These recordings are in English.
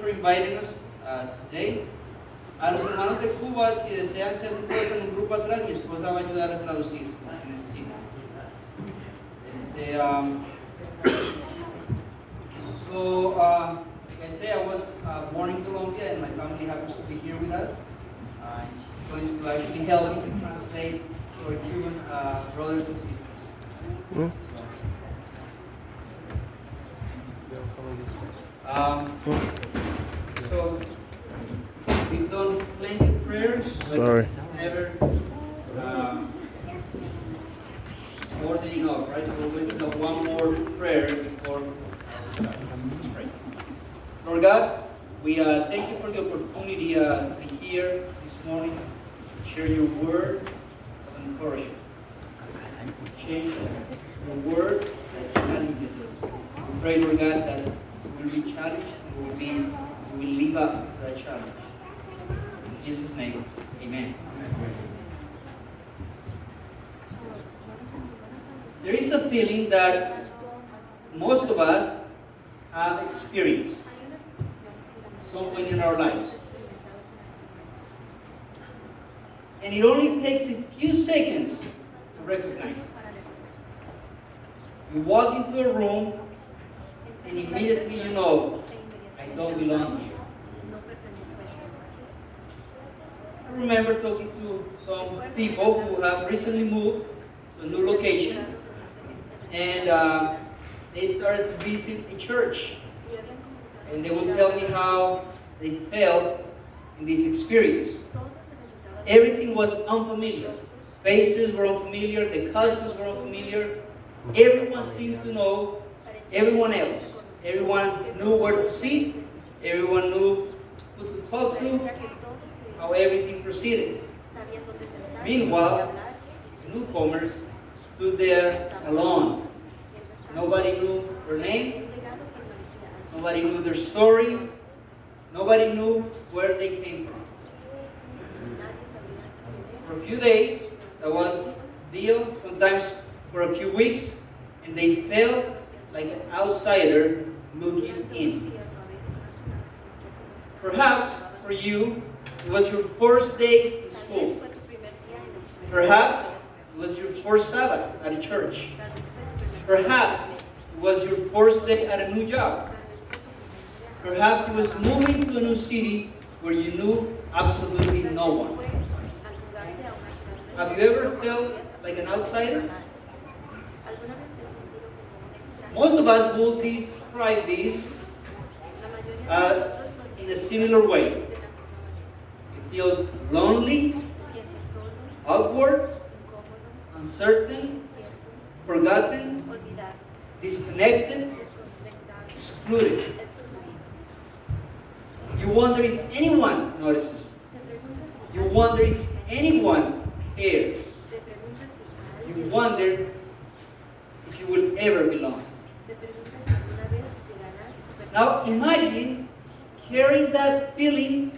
For inviting us today. A los hermanos de Cuba, si desean ser todos en un grupo atrás, mi esposa va a ayudar a traducir si necesitan. Like I say, I was born in Colombia and my family happens to be here with us. She's going to actually help me translate to our Cuban brothers and sisters. So we've done plenty of prayers, but Sorry. it's never more than enough, right? So we're going to have one more prayer before pray. Lord God, we thank you for the opportunity to be here this morning, to share your word of encouragement. Change your word that challenges us. We pray, Lord God, that we will be challenged and we will live up to that challenge. In Jesus' name, amen. There is a feeling that most of us have experienced at some point in our lives. And it only takes a few seconds to recognize it. You walk into a room and immediately you know, I don't belong here. I remember talking to some people who have recently moved to a new location, and they started to visit a church, and they would tell me how they felt in this experience. Everything was unfamiliar. Faces were unfamiliar, the customs were unfamiliar. Everyone seemed to know everyone else. Everyone knew where to sit. Everyone knew who to talk to, how everything proceeded. Meanwhile, the newcomers stood there alone. Nobody knew their name. Nobody knew their story. Nobody knew where they came from. For a few days, that was the deal. Sometimes for a few weeks, and they felt like an outsider looking in. Perhaps for you, it was your first day in school. Perhaps it was your first Sabbath at a church. Perhaps it was your first day at a new job. Perhaps it was moving to a new city where you knew absolutely no one. Have you ever felt like an outsider? Most of us will describe this in a similar way. It feels lonely, awkward, uncertain, forgotten, disconnected, excluded. You wonder if anyone notices you. You wonder if anyone cares. You wonder if you will ever belong. Now imagine carrying that feeling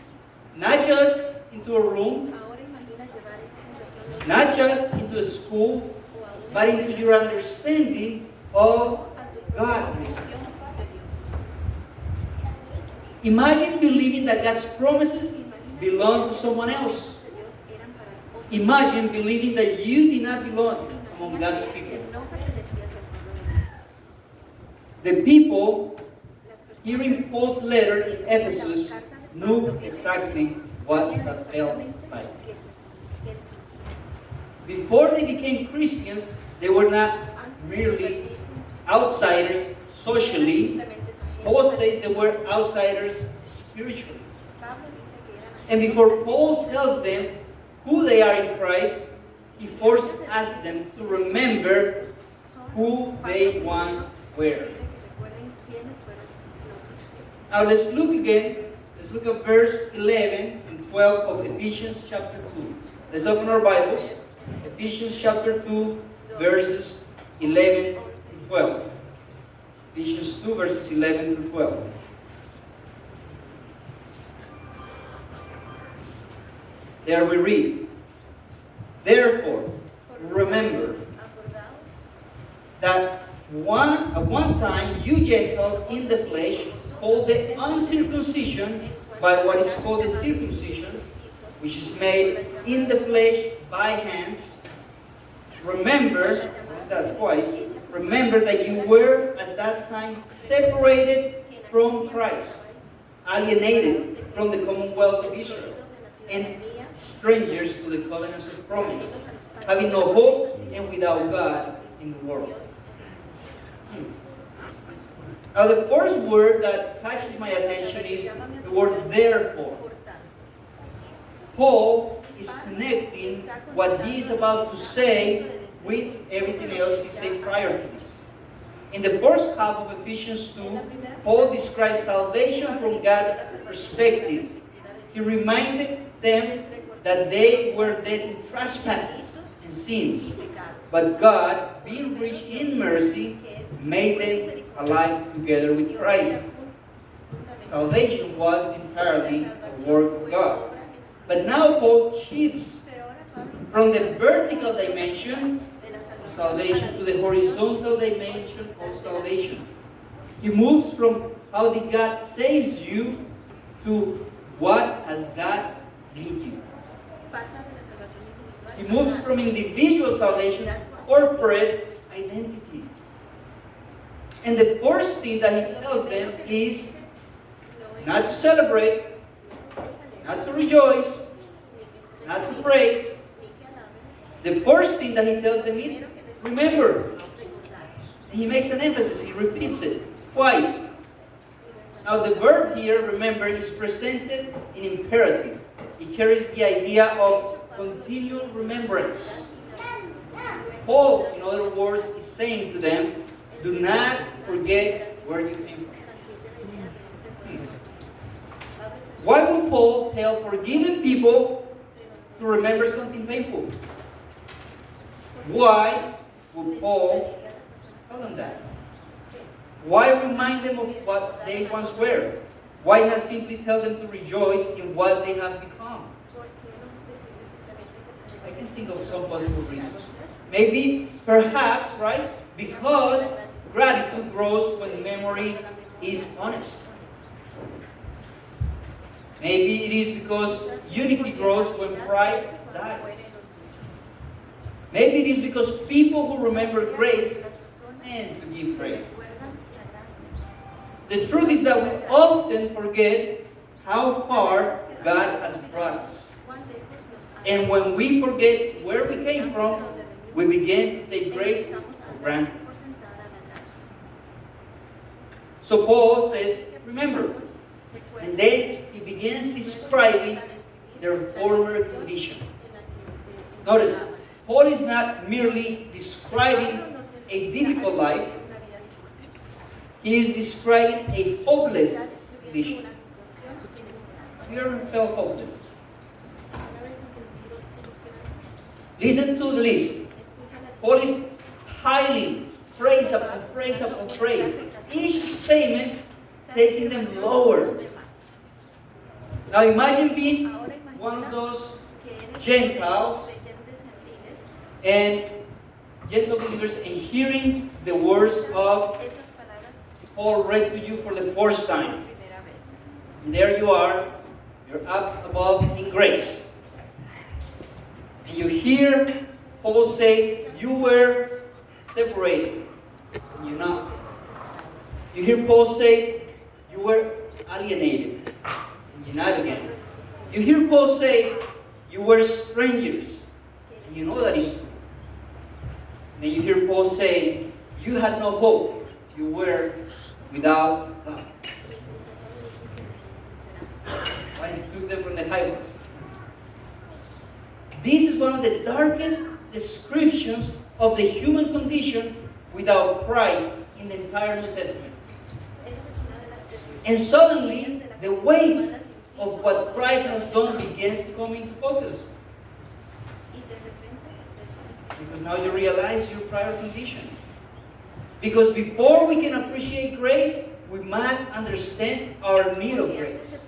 not just into a room, not just into a school, but into your understanding of God. Imagine believing that God's promises belong to someone else. Imagine believing that you did not belong among God's people. The people hearing Paul's letter in Ephesus knew exactly what that felt like. Before they became Christians, they were not merely outsiders socially. Paul says they were outsiders spiritually. And before Paul tells them who they are in Christ, he first asks them to remember who they once were. Now let's look again. Let's look at verse 11 and 12 of Ephesians chapter 2. Let's open our Bibles. Ephesians chapter 2, verses 11 to 12. Ephesians 2, verses 11 to 12. There we read, therefore, remember that at one time you Gentiles in the flesh called the uncircumcision by what is called the circumcision, which is made in the flesh by hands. Remember, that twice, remember that you were at that time separated from Christ, alienated from the commonwealth of Israel, and strangers to the covenants of promise, having no hope and without God in the world. Now the first word that catches my attention is the word therefore. Paul is connecting what he is about to say with everything else he said prior to this. In the first half of Ephesians 2, Paul describes salvation from God's perspective. He reminded them that they were dead in trespasses and sins, but God, being rich in mercy, made them alive together with Christ. Salvation was entirely the work of God. But now Paul shifts from the vertical dimension of salvation to the horizontal dimension of salvation. He moves from how did God saves you to what has God made you. He moves from individual salvation to corporate identity. And the first thing that he tells them is not to celebrate, not to rejoice, not to praise. The first thing that he tells them is remember. And he makes an emphasis, he repeats it twice. Now the verb here, remember, is presented in imperative. It carries the idea of continual remembrance. Paul, in other words, is saying to them, do not forget where you came from. Why would Paul tell forgiven people to remember something painful? Why would Paul tell them that? Why remind them of what they once were? Why not simply tell them to rejoice in what they have become? I can think of some possible reasons. Maybe, perhaps, right? Because gratitude grows when memory is honest. Maybe it is because unity grows when pride dies. Maybe it is because people who remember grace and to give grace. The truth is that we often forget how far God has brought us. And when we forget where we came from, we begin to take grace for granted. So Paul says, remember. And then he begins describing their former condition. Notice, Paul is not merely describing a difficult life. He is describing a hopeless condition. Have you ever felt hopeless? Listen to the list. Paul is piling phrase upon phrase upon phrase. Each statement taking them lower. Now imagine being one of those Gentiles and gentle believers and hearing the words of Paul read to you for the first time. And there you are, you're up above in grace. And you hear Paul say, you were separated, and you're not. You hear Paul say, you were alienated, and you're not again. You hear Paul say, you were strangers, and you know that is true. And then you hear Paul say, you had no hope, you were without God. Why he took them from the highways. This is one of the darkest descriptions of the human condition without Christ in the entire New Testament. And suddenly, the weight of what Christ has done begins to come into focus. Because now you realize your prior condition. Because before we can appreciate grace, we must understand our need of grace.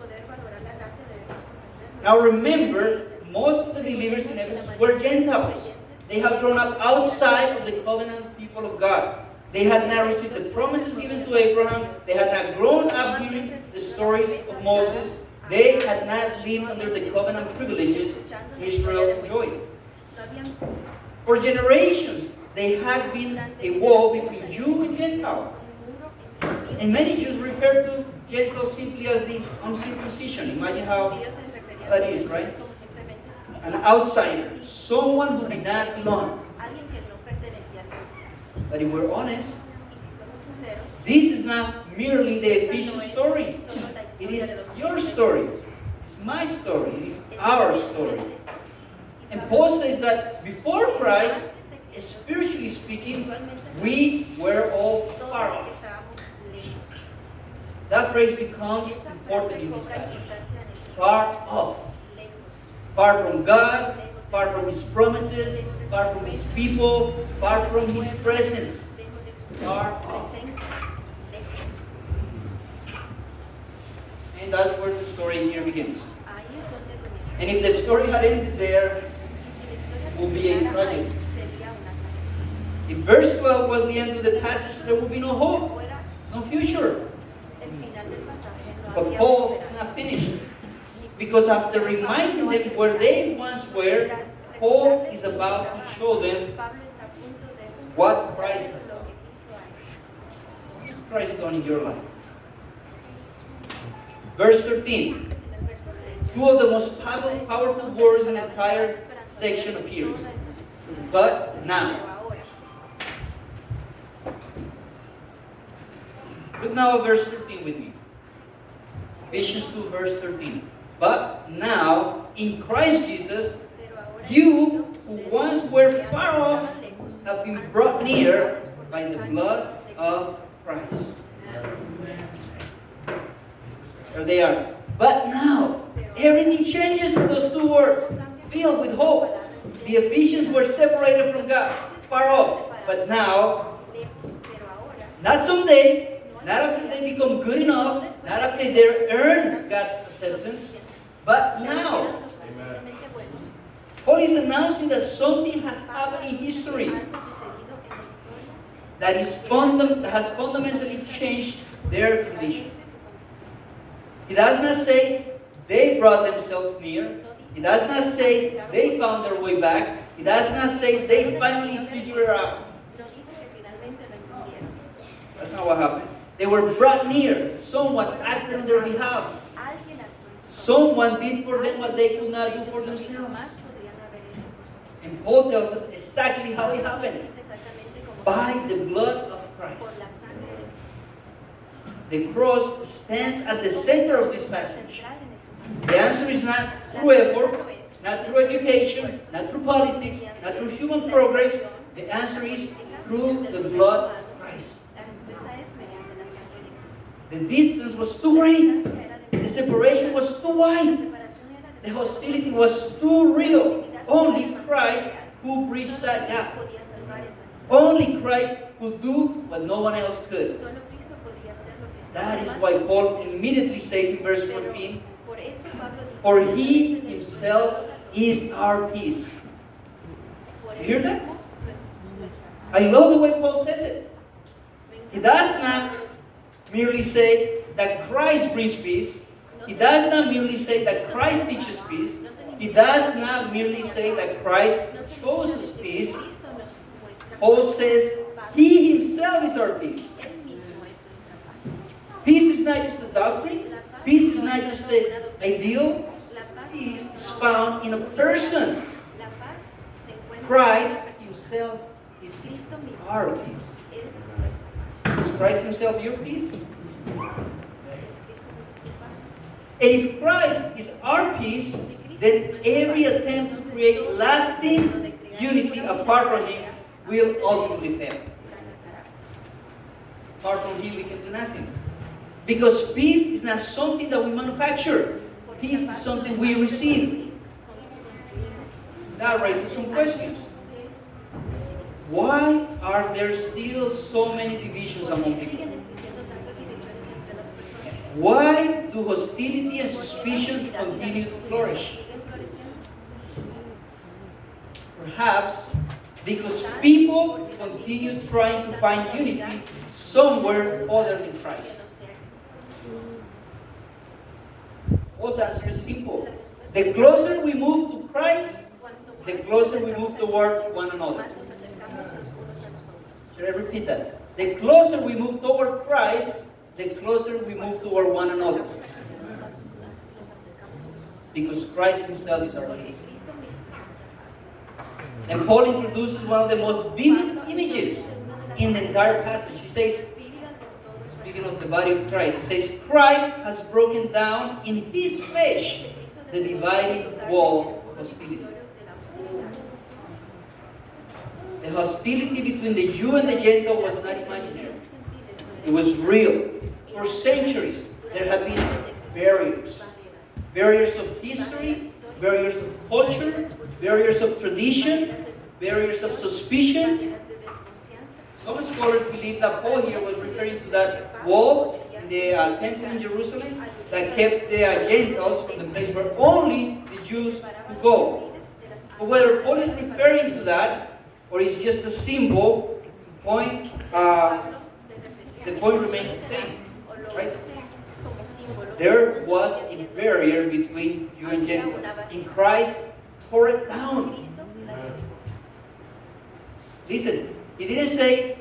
Now remember, most of the believers in Ephesus were Gentiles. They have grown up outside of the covenant people of God. They had not received the promises given to Abraham. They had not grown up hearing the stories of Moses. They had not lived under the covenant privileges Israel enjoyed. For generations, they had been a wall between Jew and Gentile. And many Jews refer to Gentiles simply as the uncircumcision. Imagine how that is, right? An outsider, someone who did not belong. But if we're honest, this is not merely the Ephesian story. It is your story. It's my story. It is our story. And Paul says that before Christ, spiritually speaking, we were all far off. That phrase becomes important in this passage. Far off. Far from God, far from His promises, far from His people, far from His presence. Far off. And that's where the story here begins. And if the story had ended there, it would be a tragedy. If verse 12 was the end of the passage, there would be no hope, no future. But Paul is not finished. Because after reminding them where they once were, Paul is about to show them what Christ has done. What has Christ done in your life? Verse 13. Two of the most powerful words in the entire section appears. But now. Look now at verse 13 with me. Ephesians 2 verse 13. But now, in Christ Jesus, you who once were far off have been brought near by the blood of Christ. There they are. But now, everything changes with those two words. Filled with hope. The Ephesians were separated from God, far off. But now, not someday, not after they become good enough, not after they earn God's acceptance, but now. Amen. Paul is announcing that something has happened in history that has fundamentally changed their condition. He does not say they brought themselves near. He does not say they found their way back. He does not say they finally figured it out. That's not what happened. They were brought near. Someone acted on their behalf. Someone did for them what they could not do for themselves. And Paul tells us exactly how it happened. By the blood of Christ. The cross stands at the center of this passage. The answer is not through effort, not through education, not through politics, not through human progress. The answer is through the blood of Christ. The distance was too great. The separation was too wide. The hostility was too real. Only Christ could bridge that gap. Only Christ could do what no one else could. That is why Paul immediately says in verse 14, for He Himself is our peace. You hear that? I love the way Paul says it. He does not merely say that Christ brings peace. He does not merely say that Christ teaches peace. He does not merely say that Christ shows us peace. Paul says He Himself is our peace. Peace is not just a doctrine. Peace is not just an ideal. Peace is found in a person. Christ Himself is our peace. Is Christ Himself your peace? And if Christ is our peace, then every attempt to create lasting unity apart from Him will ultimately fail. Apart from Him, we can do nothing. Because peace is not something that we manufacture. Peace is something we receive. That raises some questions. Why are there still so many divisions among people? Why do hostility and suspicion continue to flourish? Perhaps Because people continue trying to find unity somewhere other than Christ. Paul's answer is simple. The closer we move to Christ, the closer we move toward one another. Should I repeat that? The closer we move toward Christ, the closer we move toward one another. Because Christ himself is our peace. And Paul introduces one of the most vivid images in the entire passage. He says, speaking of the body of Christ, he says, Christ has broken down in his flesh the dividing wall of hostility. The hostility between the Jew and the Gentile was not imaginary. It was real. For centuries, there have been barriers. Barriers of history, barriers of culture, barriers of tradition, barriers of suspicion. Some scholars believe that Paul here was referring to that wall in the temple in Jerusalem that kept the Gentiles from the place where only the Jews could go. But whether Paul is referring to that or it's just a symbol, the point remains the same, right? There was a barrier between Jew and Gentile, and Christ tore it down. Listen, he didn't say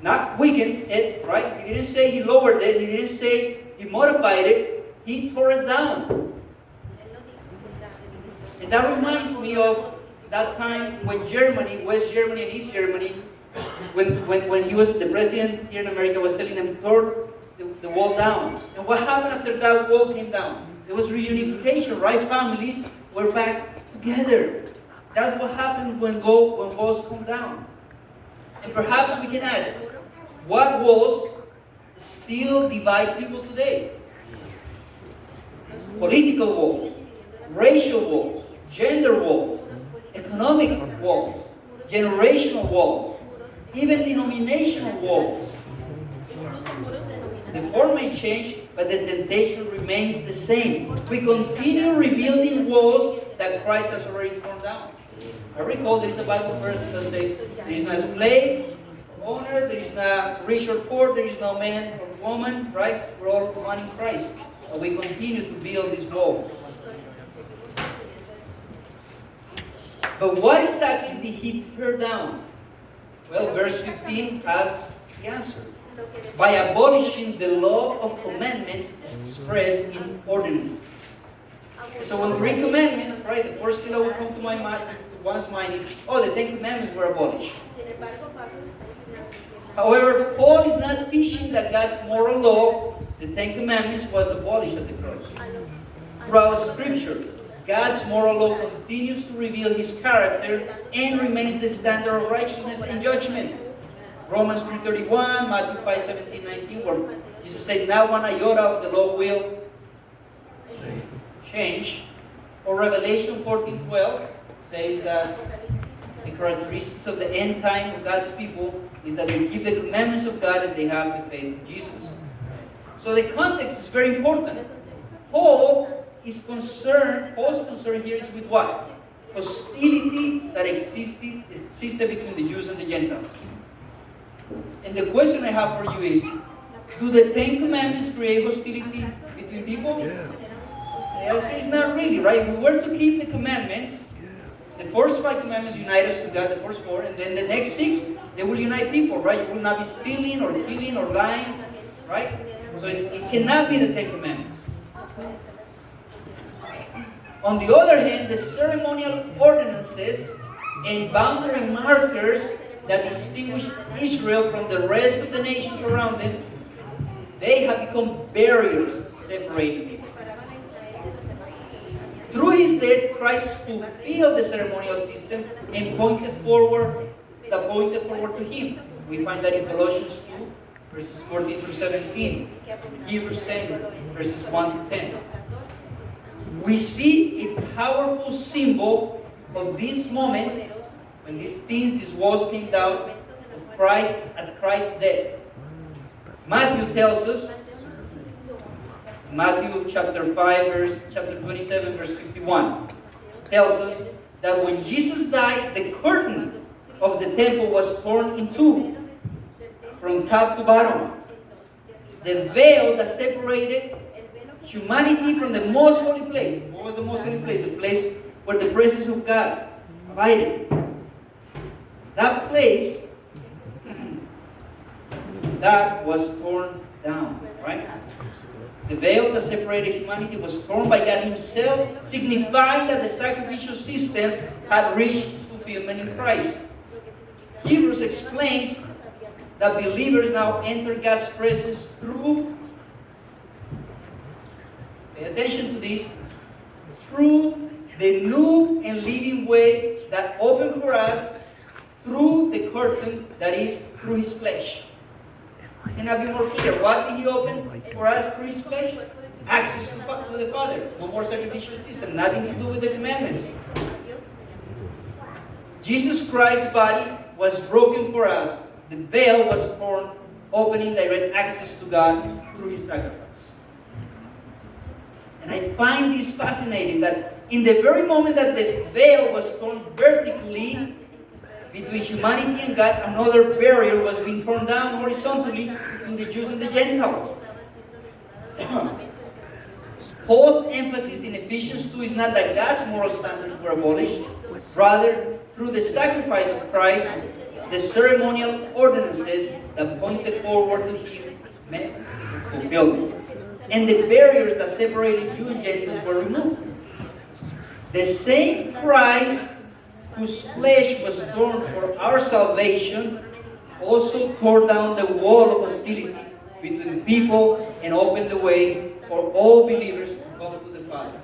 not weakened it, right? He didn't say he lowered it. He didn't say he modified it. He tore it down. And that reminds me of that time when Germany, West Germany and East Germany, when he was the president here in America, was telling them, tore the wall down. And what happened after that wall came down? There was reunification, right? Families were back together. That's what happens when walls come down. And perhaps we can ask, what walls still divide people today? Political walls, racial walls, gender walls, economic walls, generational walls, even denominational walls. The form may change, but the temptation remains the same. We continue rebuilding walls that Christ has already torn down. I recall there is a Bible verse that says, there is no slave owner, there is no rich or poor, there is no man or woman, right? We're all one in Christ. And we continue to build these walls. But what exactly did he tear down? Well, verse 15 has the answer. By abolishing the law of commandments expressed in ordinances. So when we read commandments, right, the first thing that will come to my mind, to one's mind is, oh, the Ten Commandments were abolished. However, Paul is not teaching that God's moral law, the Ten Commandments, was abolished at the cross. Throughout Scripture, God's moral law continues to reveal His character and remains the standard of righteousness and judgment. Romans 3:31, Matthew 5:17, 19, where Jesus said, "Not one iota of the law will change." Or Revelation 14:12 says that the characteristics of the end time of God's people is that they keep the commandments of God and they have the faith in Jesus. So the context is very important. Paul's concern here is with what? Hostility that existed between the Jews and the Gentiles. And the question I have for you is, do the Ten Commandments create hostility between people? Yeah. The answer is not really, right? We were to keep the commandments. The first 5 commandments unite us to God, the first 4, and then the next 6, they will unite people, right? You will not be stealing or killing or lying, right? So it cannot be the Ten Commandments. On the other hand, the ceremonial ordinances and boundary markers that distinguish Israel from the rest of the nations around them, they have become barriers separating people. Through His death, Christ fulfilled the ceremonial system and pointed forward to Him. We find that in Colossians 2, verses 14 through 17, Hebrews 10, verses 1 to 10. We see a powerful symbol of this moment when these walls came down of Christ at Christ's death. Matthew tells us, Matthew chapter 27, verse 51, tells us that when Jesus died, the curtain of the temple was torn in two, from top to bottom. The veil that separated humanity from the most holy place. What was the most holy place? The place where the presence of God abided. That place that was torn down, right? The veil that separated humanity was torn by God Himself, signifying that the sacrificial system had reached its fulfillment in Christ. Hebrews explains that believers now enter God's presence through, pay attention to this, through the new and living way that opened for us through the curtain that is through His flesh. Can I be more clear? What did He open for us through His flesh? Access to the Father. No more sacrificial system. Nothing to do with the commandments. Jesus Christ's body was broken for us. The veil was torn, opening direct access to God through His sacrifice. And I find this fascinating that in the very moment that the veil was torn vertically between humanity and God, another barrier was being torn down horizontally between the Jews and the Gentiles. Paul's emphasis in Ephesians 2 is not that God's moral standards were abolished, rather, through the sacrifice of Christ, the ceremonial ordinances that pointed forward to Him meant fulfillment. And the barriers that separated Jew and Gentiles were removed. The same Christ whose flesh was torn for our salvation also tore down the wall of hostility between people and opened the way for all believers to come to the Father.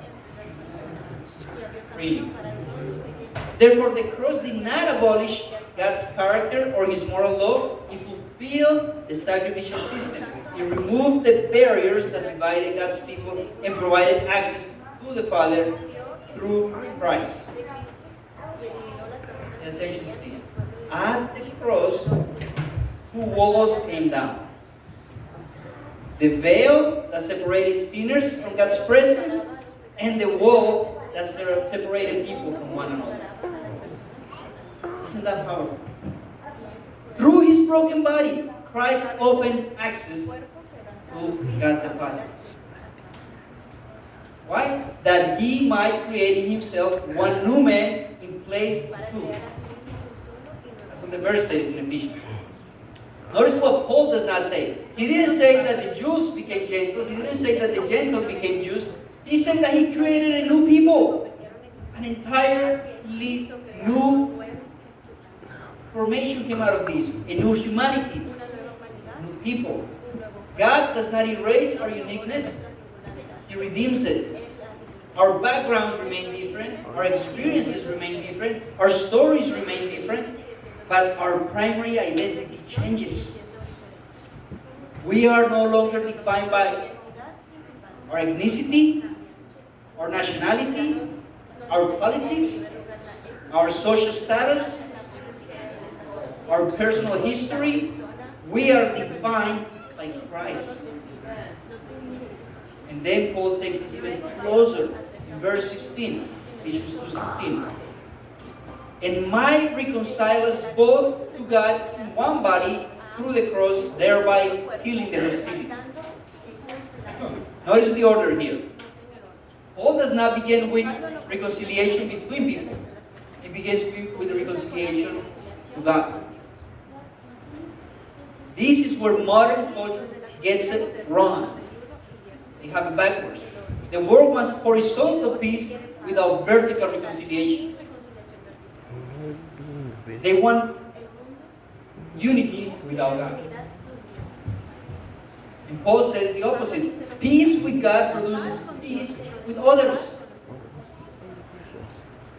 Really. Therefore, the cross did not abolish God's character or His moral law. It fulfilled the sacrificial system. It removed the barriers that divided God's people and provided access to the Father through Christ. Pay attention to this. At the cross, two walls came down. The veil that separated sinners from God's presence, and the wall that separated people from one another. Isn't that powerful? Through His broken body, Christ opened access to God the Father. Why? That He might create in Himself one new man in place of two. That's what the verse says in Ephesians. Notice what Paul does not say. He didn't say that the Jews became Gentiles. He didn't say that the Gentiles became Jews. He said that He created a new people. An entirely new formation came out of this. A new humanity. New people. God does not erase our uniqueness. He redeems it. Our backgrounds remain different. Our experiences remain different. Our stories remain different. But our primary identity changes. We are no longer defined by our ethnicity, our nationality, our politics, our social status, our personal history. We are defined by Christ. And then Paul takes us even closer in verse 16, Ephesians 2:16. And might reconcile us both to God in one body through the cross, thereby healing the hostility. Notice the order here. Paul does not begin with reconciliation between people. He begins with the reconciliation to God. This is where modern culture gets it wrong. They have it backwards. The world wants horizontal peace without vertical reconciliation. They want unity without God. And Paul says the opposite. Peace with God produces peace with others.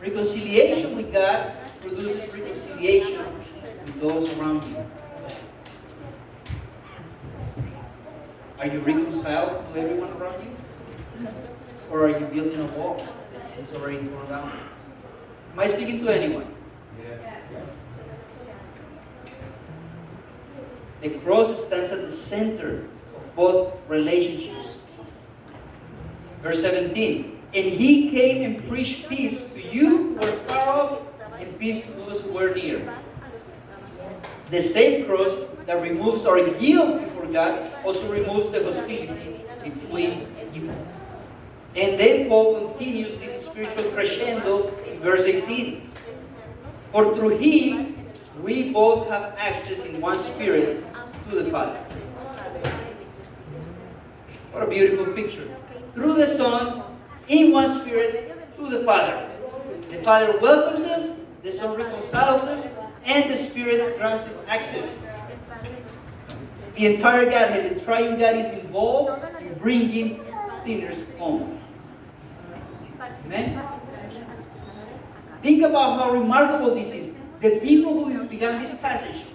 Reconciliation with God produces reconciliation with those around you. Are you reconciled to everyone around you? Or are you building a wall that is already torn down? Am I speaking to anyone? The cross stands at the center of both relationships. Verse 17. And He came and preached peace to you who were far off and peace to those who were near. The same cross that removes our guilt before God also removes the hostility between people. And then Paul continues this spiritual crescendo in verse 18. For through him we both have access in one spirit to the Father. What a beautiful picture. Through the Son, in one spirit, to the Father. The Father welcomes us, the Son reconciles us, and the Spirit grants us access. The entire Godhead, the triune God, is involved in bringing sinners home. Amen? Think about how remarkable this is. The people who began this passage,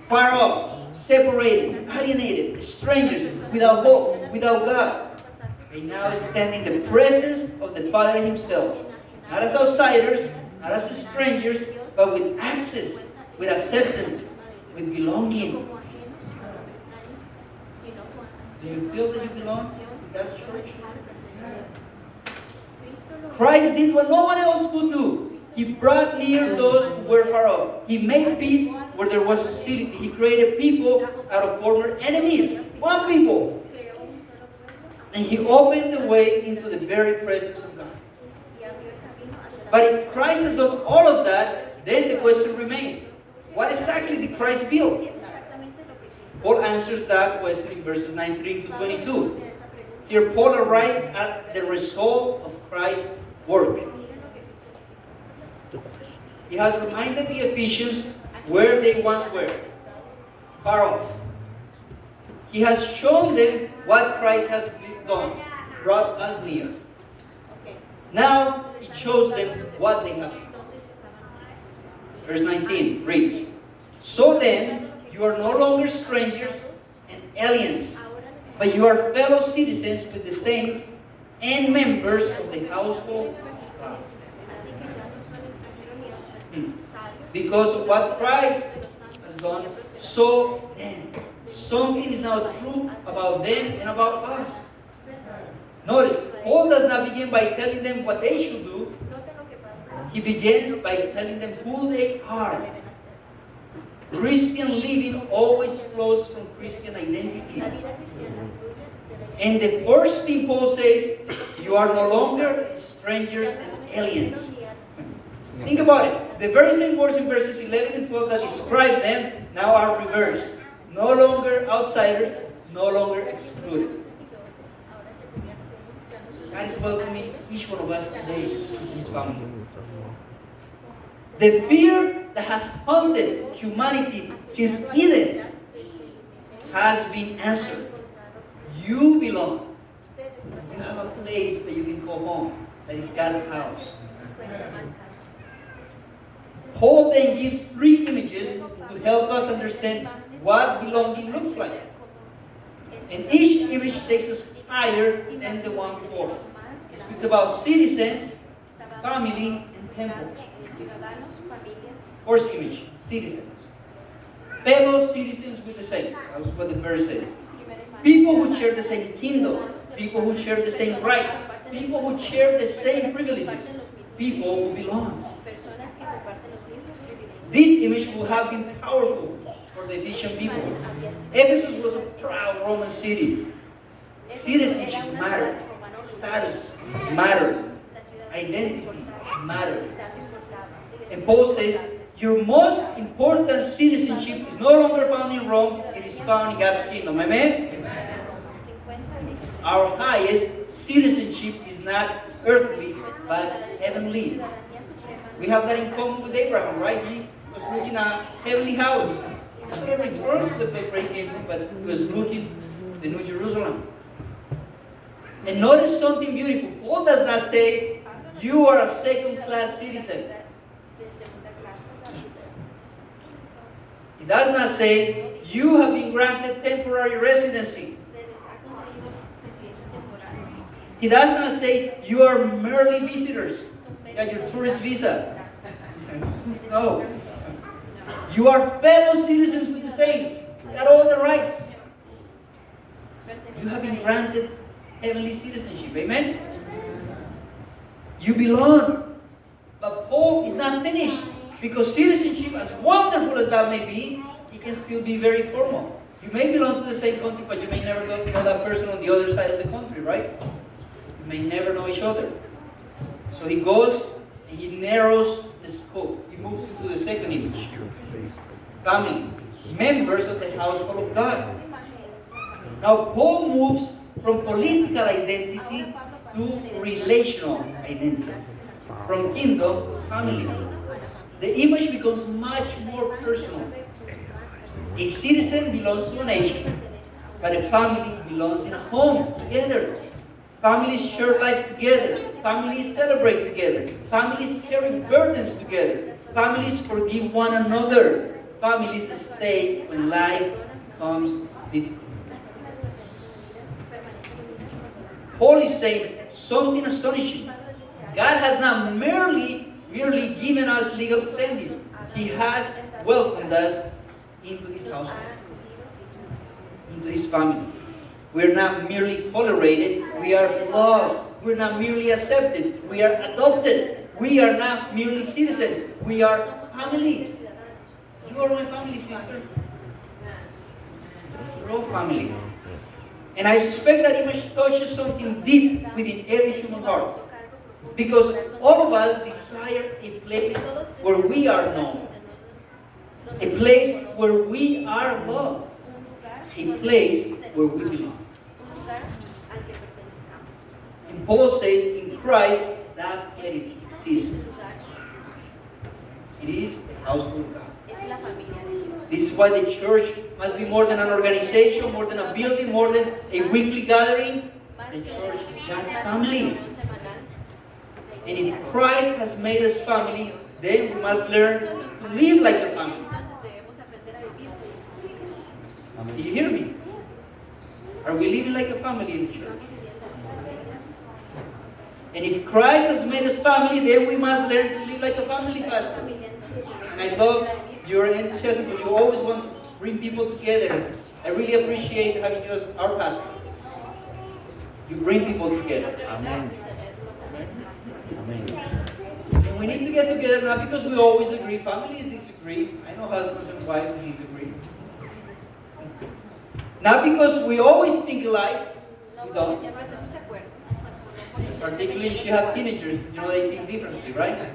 far off, separated, alienated, strangers, without hope, without God, they now stand in the presence of the Father Himself. Not as outsiders, not as strangers, but with access, with acceptance, with belonging. Do you feel that you belong to God's church? Christ did what no one else could do. He brought near those who were far off. He made peace where there was hostility. He created people out of former enemies. One people. And He opened the way into the very presence of God. But if Christ has done all of that, then the question remains, what exactly did Christ build? Paul answers that question in verses 19 to 22. Here Paul arrives at the result of Christ's work. He has reminded the Ephesians where they once were, far off. He has shown them what Christ has done, brought us near. Now He shows them what they have done. Verse 19 reads, So then, you are no longer strangers and aliens, but you are fellow citizens with the saints and members of the household of God. Because of what Christ has done, so then, something is now true about them and about us. Notice, Paul does not begin by telling them what they should do. He begins by telling them who they are. Christian living always flows from Christian identity. And the first thing Paul says, you are no longer strangers and aliens. Think about it. The very same words in verses 11 and 12 that describe them now are reversed. No longer outsiders, no longer excluded. God is welcoming each one of us today in His family. The fear that has haunted humanity since Eden has been answered. You belong. You have a place that you can call home. That is God's house. Paul then gives three images to help us understand what belonging looks like. And each image takes us higher than the one before. It speaks about citizens, family, and temple. First image, citizens. Fellow citizens with the saints. That's what the verse says. People who share the same kingdom. People who share the same rights. People who share the same privileges. People who belong. This image will have been powerful for the Ephesian people. Ephesus was a proud Roman city. Citizenship mattered. Status mattered. Identity mattered. And Paul says, your most important citizenship is no longer found in Rome, it is found in God's kingdom. Amen? Amen. Our highest citizenship is not earthly, but heavenly. We have that in common with Abraham, right? He was looking at a heavenly house. He could have returned to the place where he came from, but he was looking at the New Jerusalem. And notice something beautiful. Paul does not say, you are a second-class citizen. He does not say, you have been granted temporary residency. He does not say, you are merely visitors. You got your tourist visa. No. You are fellow citizens with the saints. You got all the rights. You have been granted heavenly citizenship. Amen? You belong. But Paul is not finished. Because citizenship, as wonderful as that may be, it can still be very formal. You may belong to the same country, but you may never know that person on the other side of the country, right? You may never know each other. So he goes and he narrows the scope. He moves into the second image. Family. Members of the household of God. Now Paul moves from political identity to relational identity. From kingdom to family. The image becomes much more personal. A citizen belongs to a nation, but a family belongs in a home together. Families share life together. Families celebrate together. Families carry burdens together. Families forgive one another. Families stay when life becomes difficult. Paul is saying something astonishing. God has not merely given us legal standing. He has welcomed us into his household, into his family. We're not merely tolerated, we are loved. We're not merely accepted, we are adopted. We are not merely citizens, we are family. You are my family, sister. We're all family. And I suspect that image touches something deep within every human heart. Because all of us desire a place where we are known. A place where we are loved. A place where we belong. And Paul says, in Christ, that exists. It is the household of God. This is why the church must be more than an organization, more than a building, more than a weekly gathering. The church is God's family. And if Christ has made us family, then we must learn to live like a family. Do you hear me? Are we living like a family in the church? And if Christ has made us family, then we must learn to live like a family, Pastor. And I love your enthusiasm because you always want to bring people together. I really appreciate having you as our pastor. You bring people together. Amen. And we need to get together not because we always agree. Families disagree. I know husbands and wives disagree. Not because we always think alike. We don't. Particularly if you have teenagers, they think differently, right?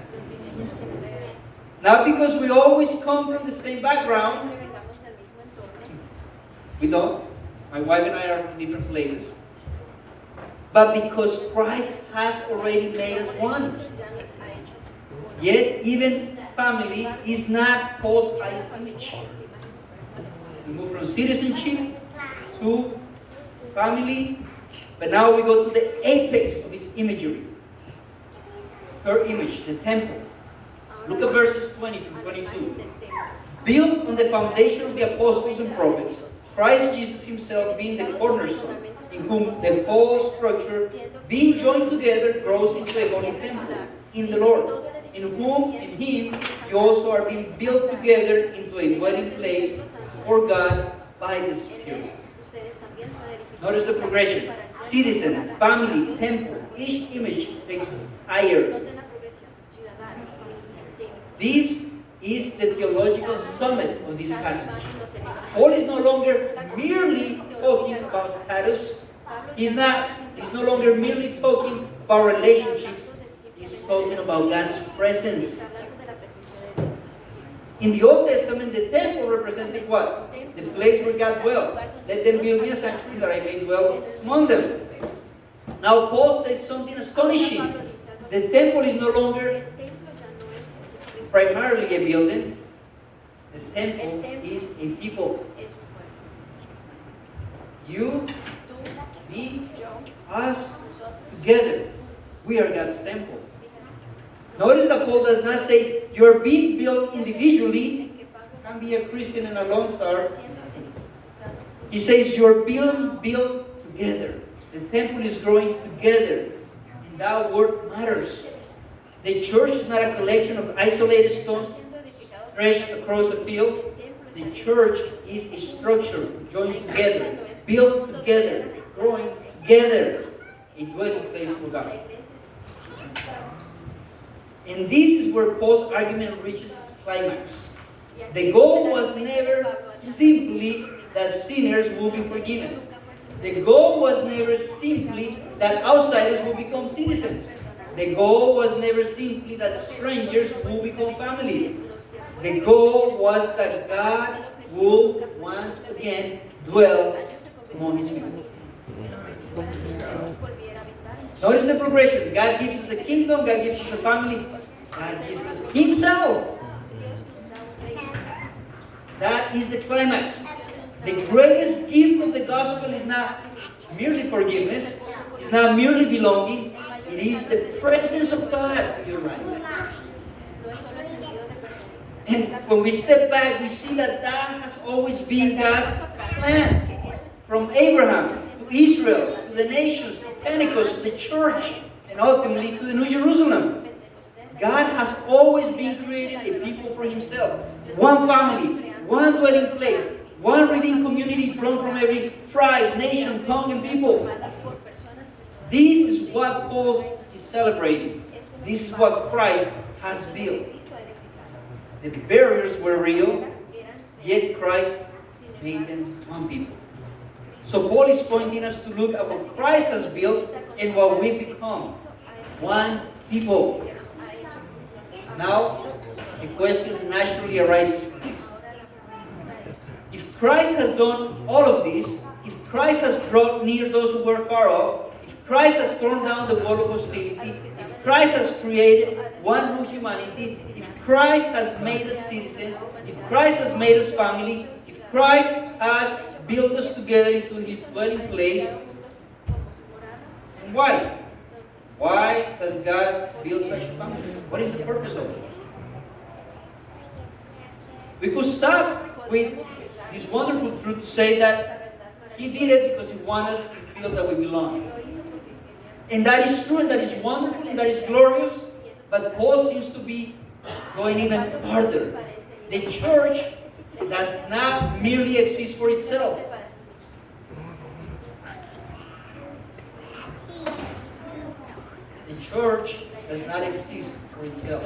Not because we always come from the same background. We don't. My wife and I are from different places. But because Christ has already made us one. Yet, even family is not Paul's highest image. We move from citizenship to family, but now we go to the apex of his imagery. Third image, the temple. Look at verses 20 to 22. Built on the foundation of the apostles and prophets, Christ Jesus himself being the cornerstone, in whom the whole structure, being joined together, grows into a holy temple in the Lord, in him, you also are being built together into a dwelling place for God by the Spirit. Notice the progression. Citizen, family, temple. Each image takes us higher. This is the theological summit of this passage. Paul is no longer merely talking about status. He's no longer merely talking about relationships. He's talking about God's presence. In the Old Testament, the temple represented what? The place where God dwelt. Let them build me a sanctuary that I may dwell among them. Now Paul says something astonishing. The temple is no longer primarily a building. The temple is a people. You, me, us, together. We are God's temple. Notice that Paul does not say you're being built individually. You can be a Christian and a Lone Star. He says you're being built together. The temple is growing together. And that word matters. The church is not a collection of isolated stones stretched across a field. The church is a structure joined together, built together, growing together, a dwelling place for God. And this is where Paul's argument reaches its climax. The goal was never simply that sinners will be forgiven. The goal was never simply that outsiders will become citizens. The goal was never simply that strangers will become family. The goal was that God will once again dwell among his people. Notice the progression. God gives us a kingdom, God gives us a family, God gives us himself. That is the climax. The greatest gift of the gospel is not merely forgiveness, it's not merely belonging, it is the presence of God. You're right. And when we step back, we see that that has always been God's plan. From Abraham to Israel, to the nations, to Pentecost, to the church, and ultimately to the New Jerusalem. God has always been creating a people for himself. One family, one dwelling place, one redeemed community drawn from every tribe, nation, tongue, and people. This is what Paul is celebrating. This is what Christ has built. The barriers were real, yet Christ made them one people. So Paul is pointing us to look at what Christ has built and what we become. One people. Now, the question naturally arises. If Christ has done all of this, if Christ has brought near those who were far off, if Christ has torn down the wall of hostility, if Christ has created one new humanity, if Christ has made us citizens, if Christ has made us family, if Christ has built us together into his dwelling place, and why? Why does God build such a family? What is the purpose of it? We could stop with this wonderful truth to say that he did it because he wanted us to feel that we belong. And that is true, and that is wonderful, and that is glorious. But Paul seems to be going even further. The church does not merely exist for itself. The church does not exist for itself.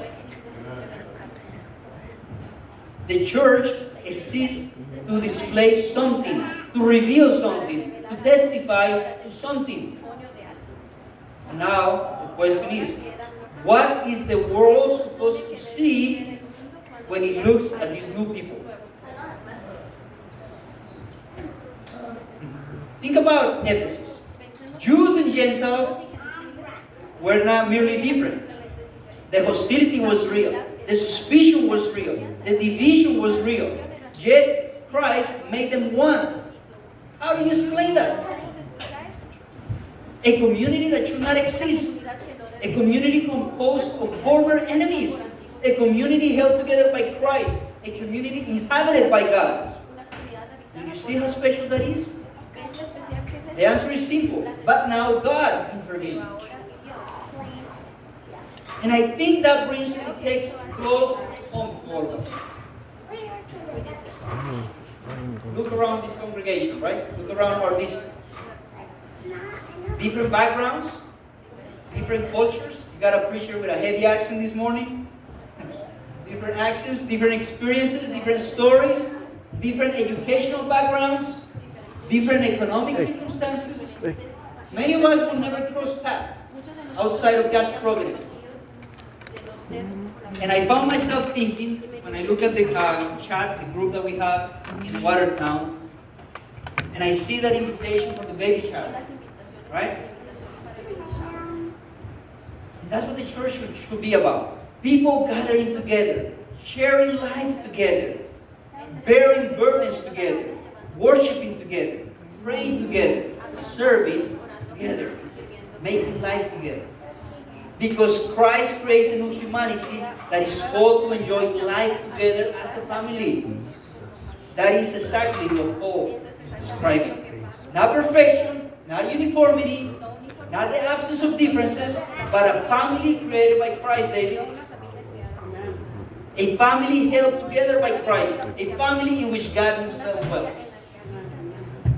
The church exists to display something, to reveal something, to testify to something. Now, the question is, what is the world supposed to see when it looks at these new people? Think about Ephesus. Jews and Gentiles were not merely different. The hostility was real. The suspicion was real. The division was real. Yet Christ made them one. How do you explain that? A community that should not exist. A community composed of former enemies. A community held together by Christ. A community inhabited by God. Do you see how special that is? The answer is simple. But now God intervened. And I think that brings the text close home to all of us. Look around this congregation, right? Look around our district. Different backgrounds, different cultures. You got a preacher with a heavy accent this morning. Different accents, different experiences, different stories, different educational backgrounds, different economic circumstances. Many of us will never cross paths outside of God's providence. And I found myself thinking, when I look at the chat, the group that we have in Watertown, and I see that invitation for the baby shower, right? And that's what the church should be about. People gathering together, sharing life together, bearing burdens together, worshiping together, praying together, serving together, making life together. Because Christ creates a new humanity that is called to enjoy life together as a family. That is exactly what Paul is describing. Not perfection, not uniformity, not the absence of differences, but a family created by Christ, David. A family held together by Christ. A family in which God himself dwells.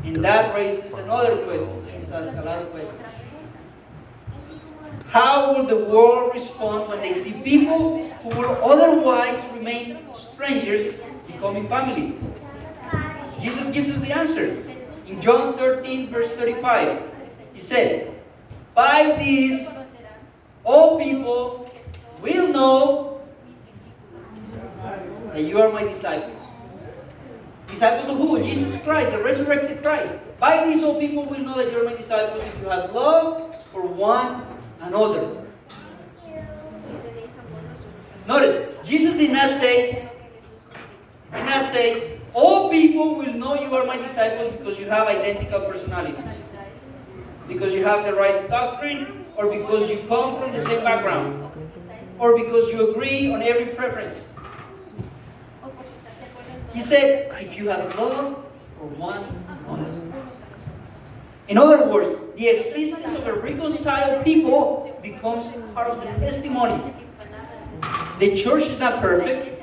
And that raises another question. Let's ask a last question. How will the world respond when they see people who will otherwise remain strangers becoming family? Jesus gives us the answer. In John 13, verse 35, he said, "By this, all people will know that you are my disciples." Disciples of who? Jesus Christ, the resurrected Christ. By this, all people will know that you are my disciples if you have love for one another. Notice, Jesus did not say, all people will know you are my disciples because you have identical personalities, because you have the right doctrine, or because you come from the same background, or because you agree on every preference. He said, if you have love for one another. In other words, the existence of a reconciled people becomes part of the testimony. The church is not perfect.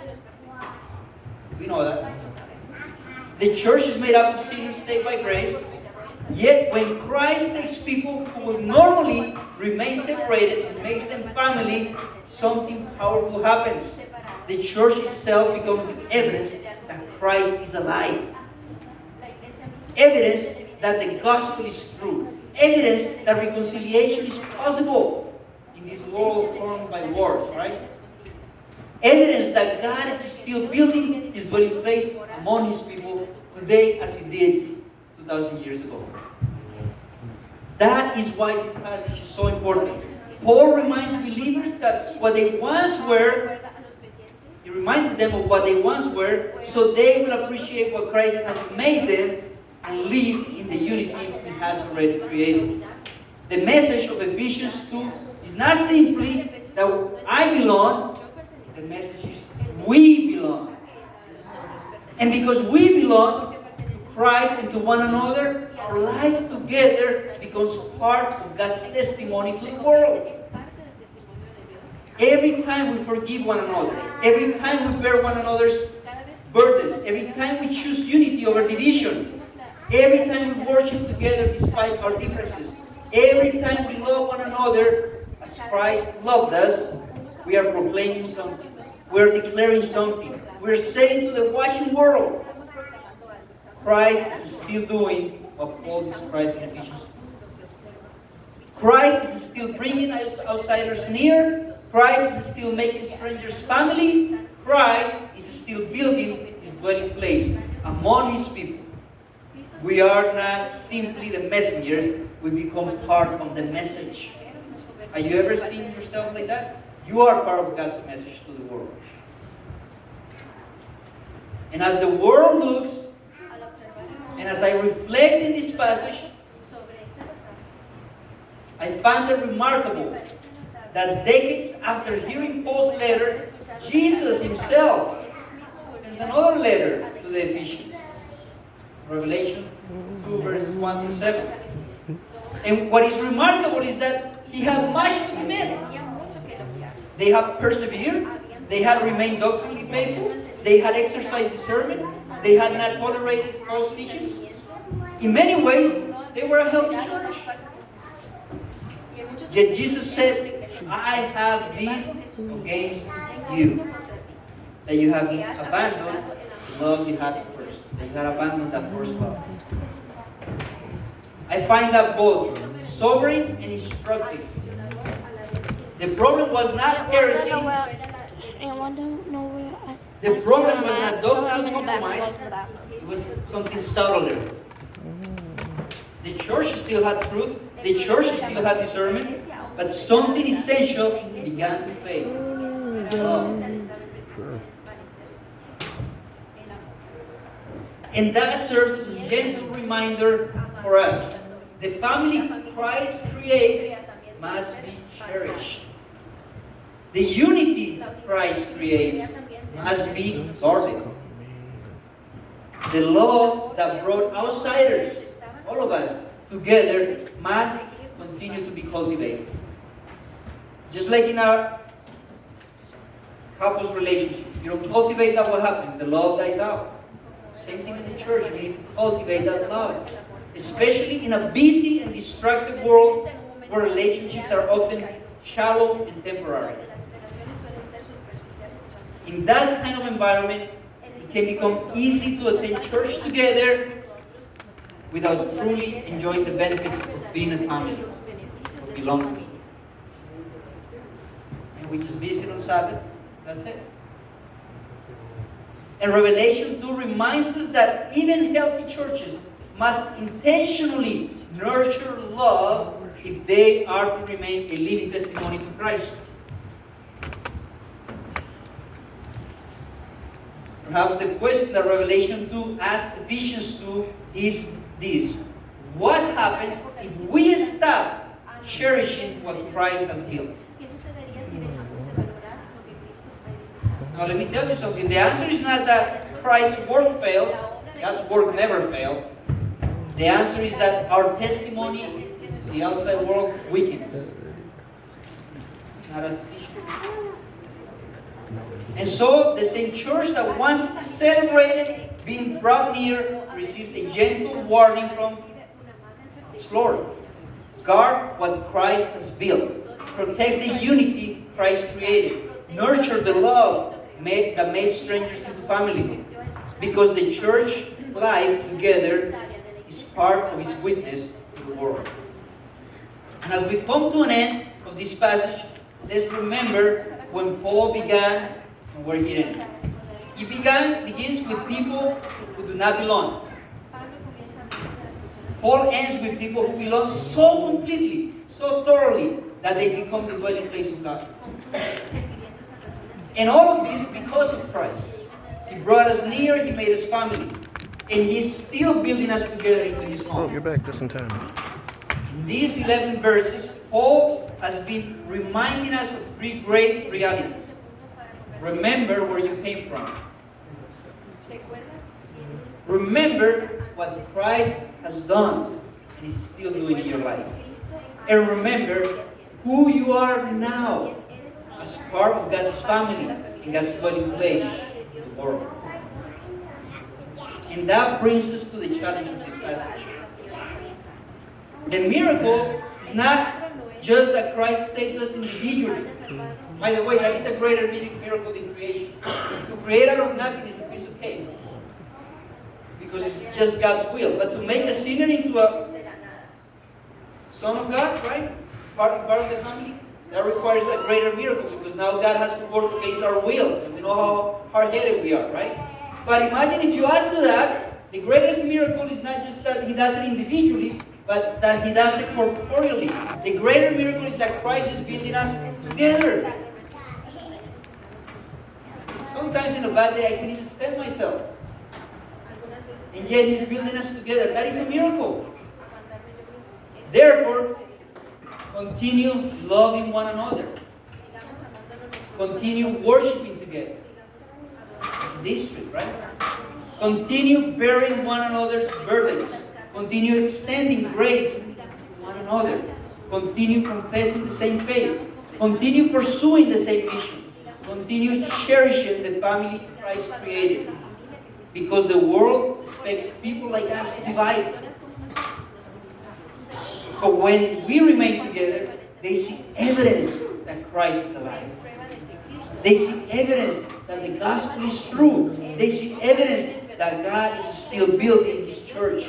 We know that. The church is made up of sinners saved by grace. Yet when Christ takes people who would normally remain separated and makes them family, something powerful happens. The church itself becomes the evidence that Christ is alive. Evidence that the gospel is true. Evidence that reconciliation is possible in this world torn by wars, right? Evidence that God is still building His dwelling place among His people today as He did 2,000 years ago. That is why this passage is so important. Paul reminds believers that what they once were, he reminded them of what they once were, so they will appreciate what Christ has made them and live in the unity He has already created. The message of Ephesians 2 is not simply that I belong, the message is we belong. And because we belong to Christ and to one another, our life together becomes part of God's testimony to the world. Every time we forgive one another, every time we bear one another's burdens, every time we choose unity over division, every time we worship together despite our differences, every time we love one another as Christ loved us, we are proclaiming something. We're declaring something. We're saying to the watching world, Christ is still doing what Paul describes in Ephesians. Christ is still bringing outsiders near. Christ is still making strangers family. Christ is still building His dwelling place among His people. We are not simply the messengers. We become part of the message. Have you ever seen yourself like that? You are part of God's message to the world. And as the world looks, and as I reflect in this passage, I find it remarkable that decades after hearing Paul's letter, Jesus Himself sends another letter to the Ephesians. Revelation 2 verses 1 through 7. And what is remarkable is that He had much to commend. They have persevered. They had remained doctrinally faithful. They had exercised discernment. They had not tolerated false teachings. In many ways, they were a healthy church. Yet Jesus said, I have this against you, that you have abandoned the love you had first. That you had abandoned that first love. I find that both sobering and instructive. The problem was not heresy. The problem was not doctrinal compromise. It was something subtler. The church still had truth. The church still had discernment. But something essential began to fade. And that serves as a gentle reminder for us. The family Christ creates must be cherished. The unity Christ creates must be guarded. The love that brought outsiders, all of us, together must continue to be cultivated. Just like in our couples relationship, you don't cultivate that, what happens? The love dies out. Same thing in the church. We need to cultivate that love. Especially in a busy and distracted world where relationships are often shallow and temporary. In that kind of environment, it can become easy to attend church together without truly enjoying the benefits of being a family, of belonging. And we just visit on Sabbath, that's it. And Revelation 2 reminds us that even healthy churches must intentionally nurture love if they are to remain a living testimony to Christ. Perhaps the question that Revelation 2 asks Ephesians 2 is this: what happens if we stop cherishing what Christ has built? Now let me tell you something. The answer is not that Christ's work fails. God's work never fails. The answer is that our testimony to the outside world weakens. It's not as efficient. And so the same church that once celebrated being brought near receives a gentle warning from its Lord. Guard what Christ has built. Protect the unity Christ created. Nurture the love that made strangers into family. Because the church life together is part of His witness to the world. And as we come to an end of this passage, let's remember when Paul began and where he ended. He begins with people who do not belong. Paul ends with people who belong so completely, so thoroughly, that they become the dwelling place of God. And all of this because of Christ. He brought us near, He made us family. And He's still building us together into His home. Oh, you're back just in time. In these 11 verses, Paul has been reminding us of three great realities. Remember where you came from. Remember what Christ has done and is still doing in your life. And remember who you are now as part of God's family and God's dwelling place in the world. And that brings us to the challenge of this passage. The miracle is not just that Christ saved us individually. By the way, that is a greater miracle than creation. To create out of nothing is a piece of cake, because it's just God's will. But to make a sinner into a son of God, right? Part of the family, that requires a greater miracle, because now God has to work against our will. And we know how hard-headed we are, right? But imagine if you add to that, the greatest miracle is not just that He does it individually, but that He does it corporeally. The greater miracle is that Christ is building us together. Sometimes in a bad day I can even stand myself. And yet He's building us together. That is a miracle. Therefore, continue loving one another. Continue worshiping together. This street, right? Continue bearing one another's burdens. Continue extending grace to one another. Continue confessing the same faith. Continue pursuing the same mission. Continue cherishing the family Christ created. Because the world expects people like us to divide. But when we remain together, they see evidence that Christ is alive. They see evidence that the gospel is true. They see evidence that God is still building His church.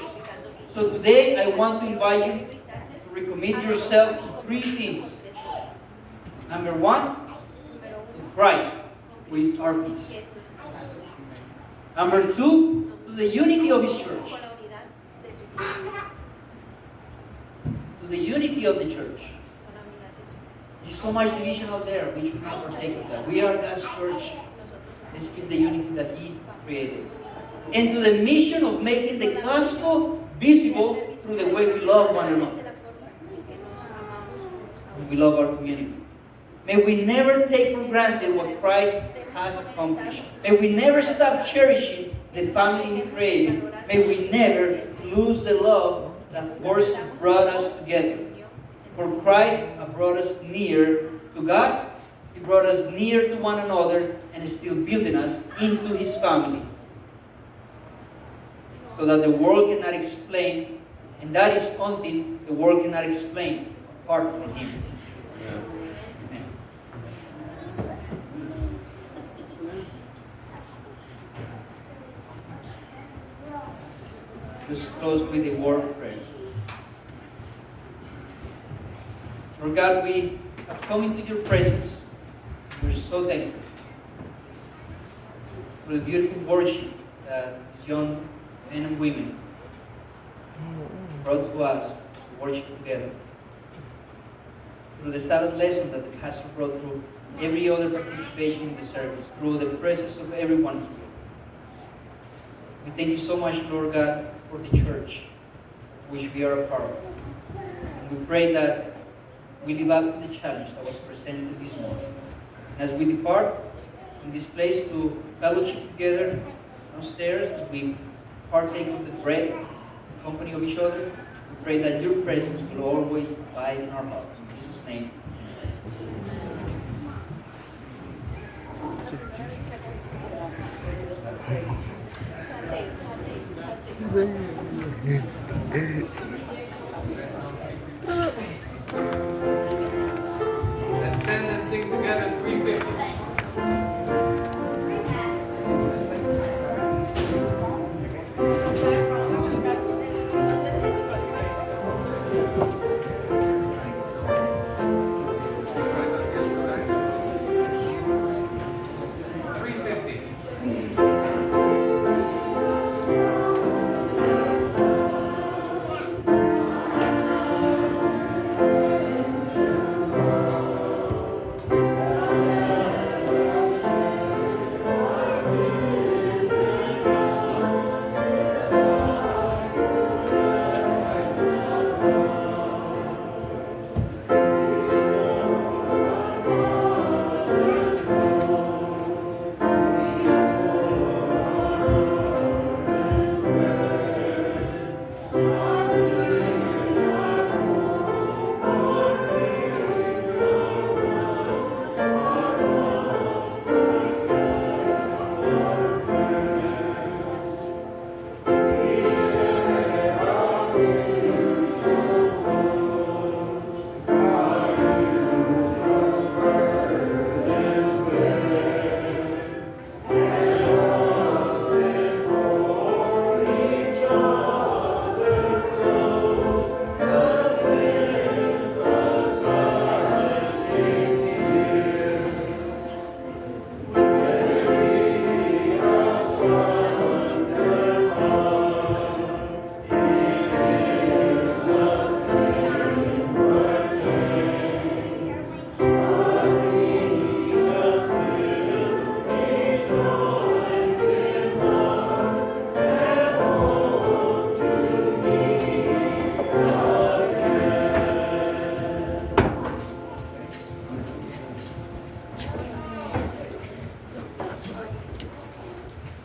So today I want to invite you to recommit yourself to three things. Number one, to Christ, who is our peace. Number two, to the unity of His church. To the unity of the church. There's so much division out there. We should not partake of that. We are God's church. Let's keep the unity that He created. And to the mission of making the gospel visible through the way we love one another. We love our community. May we never take for granted what Christ has accomplished. May we never stop cherishing the family He created. May we never lose the love that first brought us together. For Christ brought us near to God. He brought us near to one another and is still building us into His family. So that the world cannot explain, and that is something the world cannot explain apart from Him. Amen. Let's close with a word of prayer. Lord God, we have come into your presence. We're so thankful for the beautiful worship that these young men and women brought to us to worship together. Through the Sabbath lesson that the pastor brought, through every other participation in the service, through the presence of everyone here. We thank you so much, Lord God, for the church which we are a part of. And we pray that we live up to the challenge that was presented this morning. And as we depart from this place to fellowship together downstairs, as we partake of the bread, the company of each other, we pray that your presence will always abide in our heart. In Jesus' name. Let's stand and sing together 350.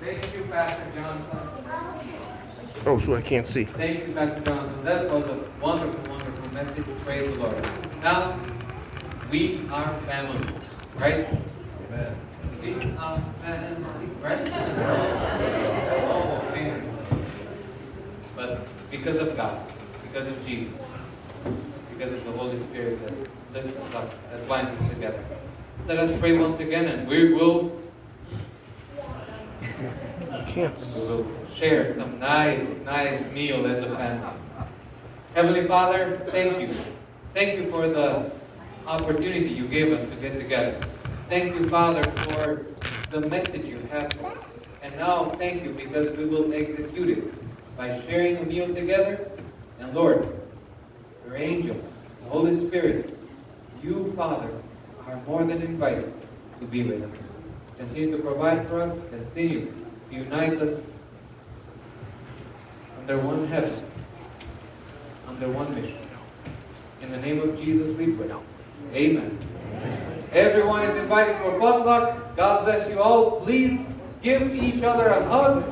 Thank you, Pastor Johnson. Oh, so I can't see. Thank you, Pastor Johnson. That was a wonderful, wonderful message. Praise the Lord. Now, we are family, right? Amen. We are family, right? Oh, okay. But because of God, because of Jesus, because of the Holy Spirit that lifts us up, that binds us together. Let us pray once again, and we will share some nice meal as a family. Heavenly Father, thank you. Thank you for the opportunity you gave us to get together. Thank you, Father, for the message you have for us. And now, thank you because we will execute it by sharing a meal together. And Lord, your angels, the Holy Spirit, you, Father, are more than invited to be with us. Continue to provide for us. Continue to unite us under one heaven, under one mission. In the name of Jesus we pray. Amen. Everyone is invited for potluck. God bless you all. Please give each other a hug.